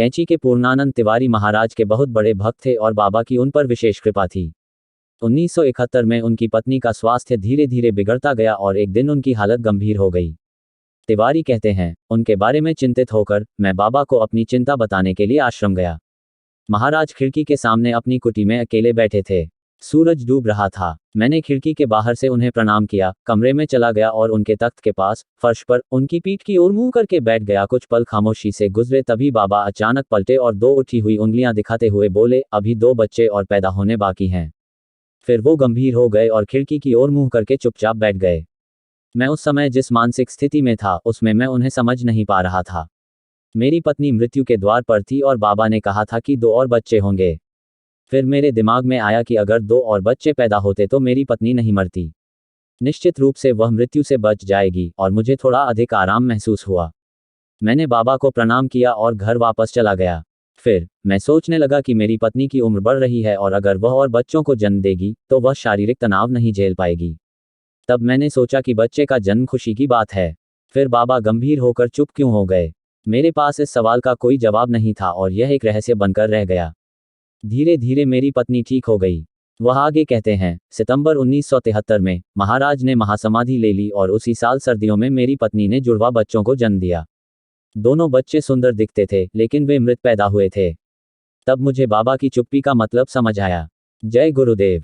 कैंची के पूर्णानंद तिवारी महाराज के बहुत बड़े भक्त थे और बाबा की उन पर विशेष कृपा थी। 1971 में उनकी पत्नी का स्वास्थ्य धीरे धीरे बिगड़ता गया और एक दिन उनकी हालत गंभीर हो गई। तिवारी कहते हैं, उनके बारे में चिंतित होकर मैं बाबा को अपनी चिंता बताने के लिए आश्रम गया। महाराज खिड़की के सामने अपनी कुटी में अकेले बैठे थे। सूरज डूब रहा था। मैंने खिड़की के बाहर से उन्हें प्रणाम किया, कमरे में चला गया और उनके तख्त के पास फर्श पर उनकी पीठ की ओर मुंह करके बैठ गया। कुछ पल खामोशी से गुजरे, तभी बाबा अचानक पलटे और दो उठी हुई उंगलियां दिखाते हुए बोले, अभी 2 बच्चे और पैदा होने बाकी हैं। फिर वो गंभीर हो गए और खिड़की की ओर मुंह करके चुपचाप बैठ गए। मैं उस समय जिस मानसिक स्थिति में था उसमें मैं उन्हें समझ नहीं पा रहा था। मेरी पत्नी मृत्यु के द्वार पर थी और बाबा ने कहा था कि 2 और बच्चे होंगे। फिर मेरे दिमाग में आया कि अगर 2 और बच्चे पैदा होते तो मेरी पत्नी नहीं मरती। निश्चित रूप से वह मृत्यु से बच जाएगी और मुझे थोड़ा अधिक आराम महसूस हुआ। मैंने बाबा को प्रणाम किया और घर वापस चला गया। फिर मैं सोचने लगा कि मेरी पत्नी की उम्र बढ़ रही है और अगर वह और बच्चों को जन्म देगी तो वह शारीरिक तनाव नहीं झेल पाएगी। तब मैंने सोचा कि बच्चे का जन्म खुशी की बात है। फिर बाबा गंभीर होकर चुप क्यों हो गए? मेरे पास इस सवाल का कोई जवाब नहीं था और यह एक रहस्य बनकर रह गया। धीरे धीरे मेरी पत्नी ठीक हो गई। वह आगे कहते हैं, सितंबर 1973 में महाराज ने महासमाधि ले ली और उसी साल सर्दियों में मेरी पत्नी ने जुड़वा बच्चों को जन्म दिया। दोनों बच्चे सुंदर दिखते थे लेकिन वे मृत पैदा हुए थे। तब मुझे बाबा की चुप्पी का मतलब समझ आया। जय गुरुदेव।